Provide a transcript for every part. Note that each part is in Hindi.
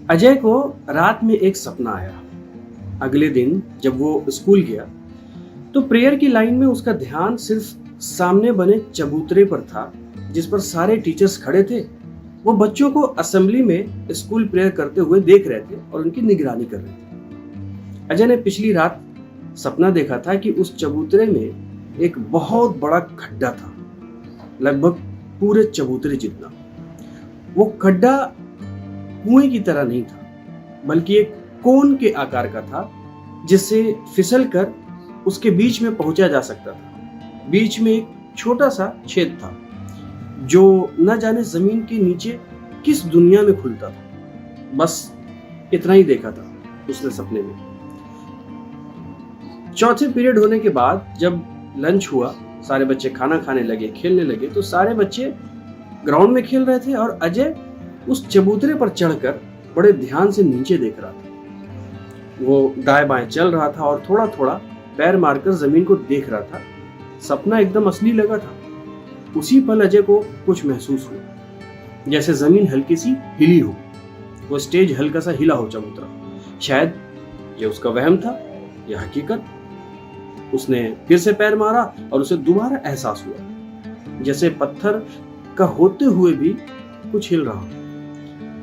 अजय को रात में एक सपना आया। अगले दिन जब वो स्कूल गया तो प्रेयर की लाइन में उसका ध्यान सिर्फ सामने बने चबूतरे पर था, जिस पर सारे टीचर्स खड़े थे। वो बच्चों को असेंबली में स्कूल प्रेयर करते हुए देख रहे थे और उनकी निगरानी कर रहे थे। अजय ने पिछली रात सपना देखा था कि उस चबूतरे में एक बहुत बड़ा खड्डा था, लगभग पूरे चबूतरे जितना। वो खड्डा कुएं की तरह नहीं था, बल्कि एक कोन के आकार का था, जिससे फिसल कर उसके बीच में पहुंचा जा सकता था। बीच में एक छोटा सा छेद था जो न जाने जमीन के नीचे किस दुनिया में खुलता था। बस इतना ही देखा था उसने सपने में। चौथे पीरियड होने के बाद जब लंच हुआ, सारे बच्चे खाना खाने लगे, खेलने लगे, तो सारे बच्चे ग्राउंड में खेल रहे थे और अजय उस चबूतरे पर चढ़कर बड़े ध्यान से नीचे देख रहा था। वो दाएं बाएं चल रहा था और थोड़ा थोड़ा पैर मारकर जमीन को देख रहा था। सपना एकदम असली लगा था। उसी पल अजय को कुछ महसूस हुआ, जैसे जमीन हल्की सी हिली हो। वो स्टेज हल्का सा हिला हो चबूतरा। शायद ये उसका वहम था या हकीकत। उसने फिर से पैर मारा और उसे दोबारा एहसास हुआ जैसे पत्थर का होते हुए भी कुछ हिल रहा।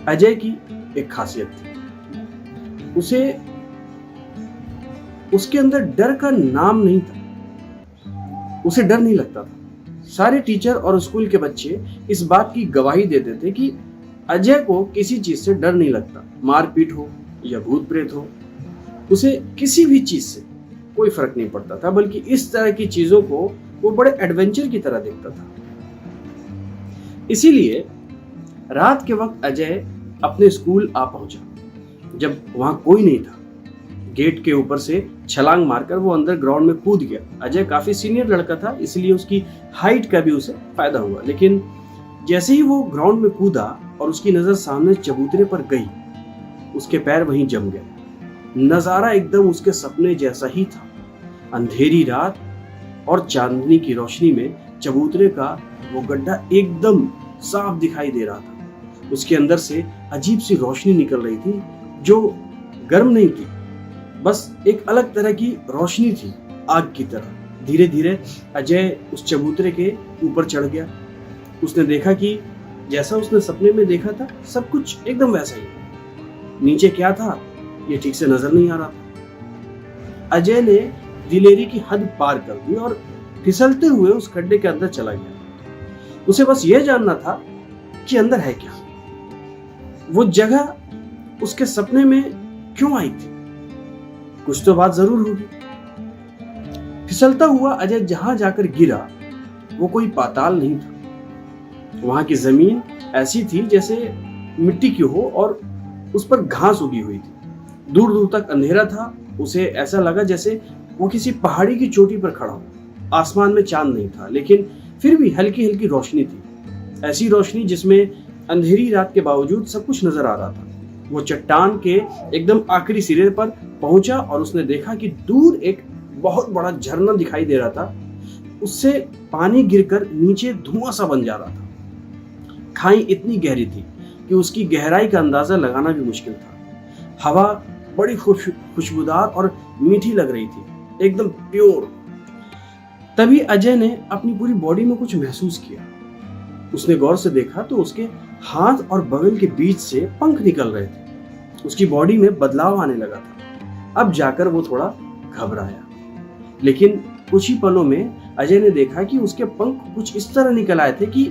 अजय की एक खासियत थी, उसके अंदर डर का नाम नहीं था। उसे डर नहीं लगता था। सारे टीचर और स्कूल के बच्चे इस बात की गवाही देते थे कि अजय को किसी चीज से डर नहीं लगता। मारपीट हो या भूत प्रेत हो, उसे किसी भी चीज से कोई फर्क नहीं पड़ता था, बल्कि इस तरह की चीजों को वो बड़े एडवेंचर की तरह देखता था। इसीलिए रात के वक्त अजय अपने स्कूल आ पहुंचा जब वहां कोई नहीं था। गेट के ऊपर से छलांग मारकर वो अंदर ग्राउंड में कूद गया। अजय काफी सीनियर लड़का था, इसलिए उसकी हाइट का भी उसे फायदा हुआ। लेकिन जैसे ही वो ग्राउंड में कूदा और उसकी नजर सामने चबूतरे पर गई, उसके पैर वहीं जम गए। नजारा एकदम उसके सपने जैसा ही था। अंधेरी रात और चांदनी की रोशनी में चबूतरे का वो गड्ढा एकदम साफ दिखाई दे रहा था। उसके अंदर से अजीब सी रोशनी निकल रही थी जो गर्म नहीं थी, बस एक अलग तरह की रोशनी थी, आग की तरह। धीरे धीरे अजय उस चबूतरे के ऊपर चढ़ गया। उसने देखा कि जैसा उसने सपने में देखा था, सब कुछ एकदम वैसा ही। नीचे क्या था ये ठीक से नजर नहीं आ रहा था। अजय ने दिलेरी की हद पार कर दी और फिसलते हुए उस खड्डे के अंदर चला गया। उसे बस यह जानना था कि अंदर है क्या। वो जगह उसके सपने में क्यों आई थी? कुछ तो बात जरूर होगी। फिसलता हुआ अजय जहां जाकर गिरा वो कोई पाताल नहीं था। वहां की जमीन ऐसी थी जैसे मिट्टी की हो और उस पर घास उगी हुई थी। दूर दूर तक अंधेरा था। उसे ऐसा लगा जैसे वो किसी पहाड़ी की चोटी पर खड़ा हो। आसमान में चांद नहीं था, लेकिन फिर भी हल्की हल्की रोशनी थी। ऐसी रोशनी जिसमें अंधेरी रात के बावजूद सब कुछ नजर आ रहा था। वो चट्टान के एकदम आखिरी सिरे पर पहुंचा और उसने देखा कि दूर एक बहुत बड़ा झरना दिखाई दे रहा था। उससे पानी गिरकर नीचे धुआं सा बन जा रहा था। खाई इतनी गहरी थी कि उसकी गहराई का अंदाजा लगाना भी मुश्किल था। हवा बड़ी खुशबूदार और मीठी लग रही थी, एकदम प्योर। तभी अजय ने अपनी पूरी बॉडी में कुछ महसूस किया। उसने गौर से देखा तो उसके हाथ और बगल के बीच से पंख निकल रहे थे। उसकी बॉडी में बदलाव आने लगा था। अब जाकर वो थोड़ा घबराया, लेकिन कुछ ही पलों में अजय ने देखा कि उसके पंख कुछ इस तरह निकल आए थे कि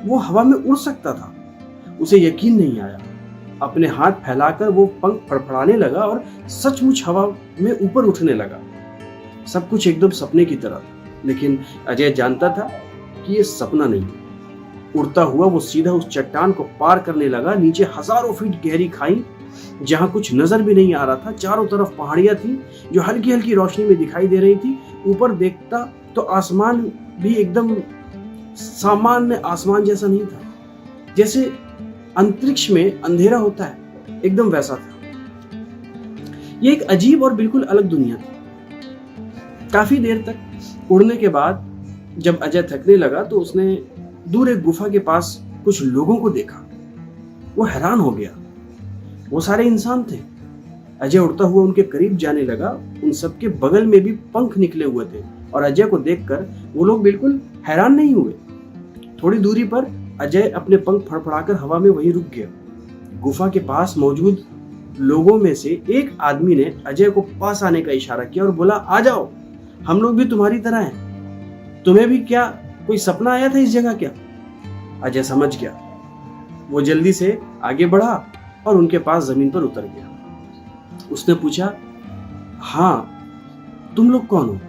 वो हवा में उड़ सकता था। उसे यकीन नहीं आया। अपने हाथ फैलाकर वो पंख फड़फड़ाने लगा और सचमुच हवा में ऊपर उठने लगा। सब कुछ एकदम सपने की तरह था, लेकिन अजय जानता था कि ये सपना नहीं। उड़ता हुआ वो सीधा उस चट्टान को पार करने लगा। नीचे हजारों फीट गहरी खाई जहां कुछ नजर भी नहीं आ रहा था। चारों तरफ पहाड़ियां थी जो हल्की हल्की रोशनी में दिखाई दे रही थी। ऊपर देखता तो आसमान भी एकदम सामान्य आसमान जैसा नहीं था, जैसे अंतरिक्ष में अंधेरा होता है, एकदम वैसा था। ये एक अजीब और बिल्कुल अलग दुनिया थी। काफी देर तक उड़ने के बाद जब अजय थकने लगा तो उसने दूर एक गुफा के पास कुछ लोगों को देखा। वो हैरान हो गया। वो सारे इंसान थे। अजय उड़ता हुआ उनके करीब जाने लगा। उन सबके बगल में भी पंख निकले हुए थे और अजय को देखकर वो लोग बिल्कुल हैरान नहीं हुए। थोड़ी दूरी पर अजय अपने पंख फड़फड़ाकर हवा में वहीं रुक गया। गुफा के पास मौजूद लोगों में से एक आदमी ने अजय को पास आने का इशारा किया और बोला, आ जाओ, हम लोग भी तुम्हारी तरह हैं। तुम्हें भी क्या कोई सपना आया था इस जगह क्या? अजय समझ गया। वो जल्दी से आगे बढ़ा और उनके पास जमीन पर उतर गया। उसने पूछा, हाँ, तुम लोग कौन हो?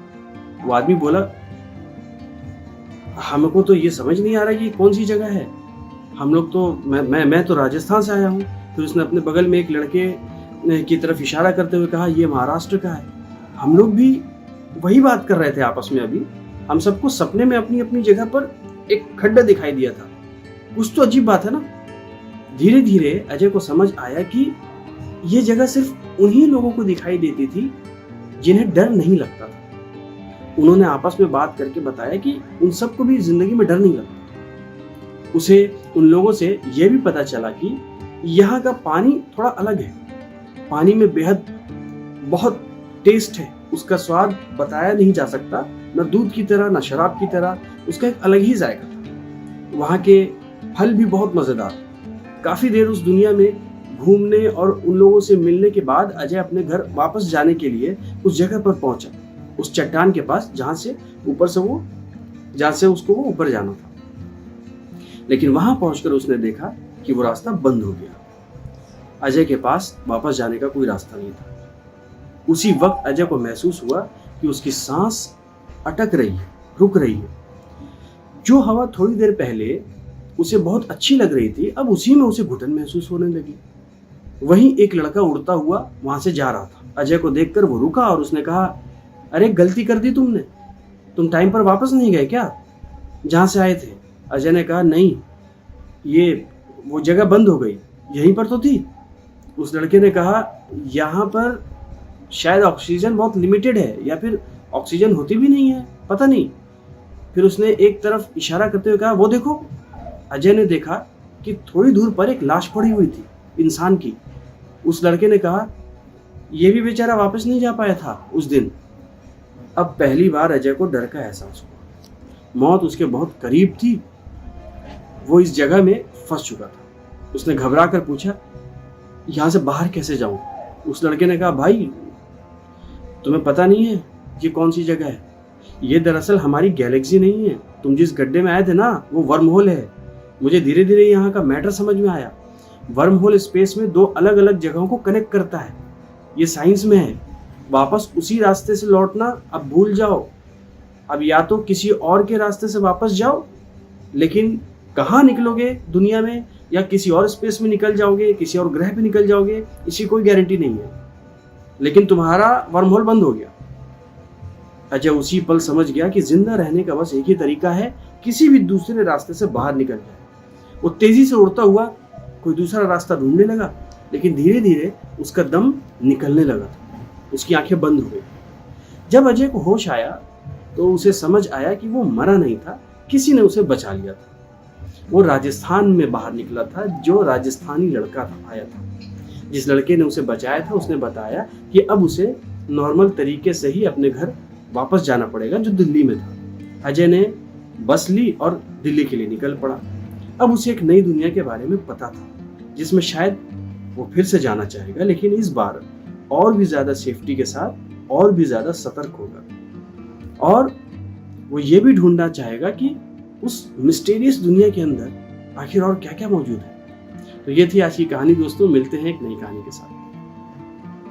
वो आदमी बोला, हमको तो ये समझ नहीं आ रहा कि कौन सी जगह है। हम लोग तो मैं तो राजस्थान से आया हूँ। फिर उसने अपने बगल में एक लड़के की तरफ इशारा करते हुए कहा, ये महाराष्ट्र का है। हम लोग भी वही बात कर रहे थे आपस में अभी। हम सबको सपने में अपनी अपनी जगह पर एक खड्डा दिखाई दिया था। कुछ तो अजीब बात है ना। धीरे धीरे अजय को समझ आया कि ये जगह सिर्फ उन्हीं लोगों को दिखाई देती थी जिन्हें डर नहीं लगता था। उन्होंने आपस में बात करके बताया कि उन सबको भी जिंदगी में डर नहीं लगता। उसे उन लोगों से यह भी पता चला कि यहाँ का पानी थोड़ा अलग है। पानी में बेहद बहुत टेस्ट है। उसका स्वाद बताया नहीं जा सकता, न दूध की तरह न शराब की तरह। उसका एक अलग ही जायका था। वहाँ के फल भी बहुत मजेदार। काफी देर उस दुनिया में घूमने और उन लोगों से मिलने के बाद अजय अपने घर वापस जाने के लिए उस जगह पर पहुंचा, उस चट्टान के पास जहां से उसको वो ऊपर जाना था। लेकिन वहां पहुंचकर उसने देखा कि वो रास्ता बंद हो गया। अजय के पास वापस जाने का कोई रास्ता नहीं था। उसी वक्त अजय को महसूस हुआ कि उसकी सांस अटक रही है, रुक रही है। जो हवा थोड़ी देर पहले उसे बहुत अच्छी लग रही थी, अब उसी में उसे घुटन महसूस होने लगी। वहीं एक लड़का उड़ता हुआ वहां से जा रहा था। अजय को देखकर वो रुका और उसने कहा, अरे गलती कर दी तुमने। तुम टाइम पर वापस नहीं गए क्या जहां से आए थे? अजय ने कहा, नहीं, ये वो जगह बंद हो गई, यहीं पर तो थी। उस लड़के ने कहा, यहाँ पर शायद ऑक्सीजन बहुत लिमिटेड है या फिर ऑक्सीजन होती भी नहीं है, पता नहीं। फिर उसने एक तरफ इशारा करते हुए कहा, वो देखो। अजय ने देखा कि थोड़ी दूर पर एक लाश पड़ी हुई थी, इंसान की। उस लड़के ने कहा, यह भी बेचारा वापस नहीं जा पाया था उस दिन। अब पहली बार अजय को डर का एहसास हुआ। मौत उसके बहुत करीब थी। वो इस जगह में फंस चुका था। उसने घबरा कर पूछा, यहां से बाहर कैसे जाऊं? उस लड़के ने कहा, भाई तुम्हें पता नहीं है ये कौन सी जगह है? ये दरअसल हमारी गैलेक्सी नहीं है। तुम जिस गड्ढे में आए थे ना, वो वर्म होल है। मुझे धीरे धीरे यहाँ का मैटर समझ में आया। वर्म होल स्पेस में दो अलग अलग जगहों को कनेक्ट करता है। ये साइंस में है। वापस उसी रास्ते से लौटना अब भूल जाओ। अब या तो किसी और के रास्ते से वापस जाओ, लेकिन कहाँ निकलोगे दुनिया में, या किसी और स्पेस में निकल जाओगे, किसी और ग्रह पे निकल जाओगे, इसकी कोई गारंटी नहीं है। लेकिन तुम्हारा वर्म होल बंद हो गया। अजय उसी पल समझ गया कि जिंदा रहने का बस एक ही तरीका है, किसी भी दूसरे रास्ते से बाहर निकल जाए। वो तेजी से उड़ता हुआ कोई दूसरा रास्ता ढूंढने लगा, लेकिन धीरे धीरे उसका दम निकलने लगा। उसकी आंखें बंद हो गई। जब अजय को होश आया तो उसे समझ आया कि वो मरा नहीं था, किसी ने उसे बचा लिया था। वो राजस्थान में बाहर निकला था। जो राजस्थानी लड़का था आया था, जिस लड़के ने उसे बचाया था, उसने बताया कि अब उसे नॉर्मल तरीके से ही अपने घर वापस जाना पड़ेगा, जो दिल्ली में था। अजय ने बस ली और दिल्ली के लिए निकल पड़ा। अब उसे एक नई दुनिया के बारे में पता था, जिसमें शायद वो फिर से जाना चाहेगा, लेकिन इस बार और भी ज्यादा सेफ्टी के साथ और भी ज्यादा सतर्क होगा। और वो ये भी ढूंढना चाहेगा कि उस मिस्टीरियस दुनिया के अंदर आखिर और क्या क्या मौजूद है। तो ये थी आज की कहानी दोस्तों। मिलते हैं एक नई कहानी के साथ।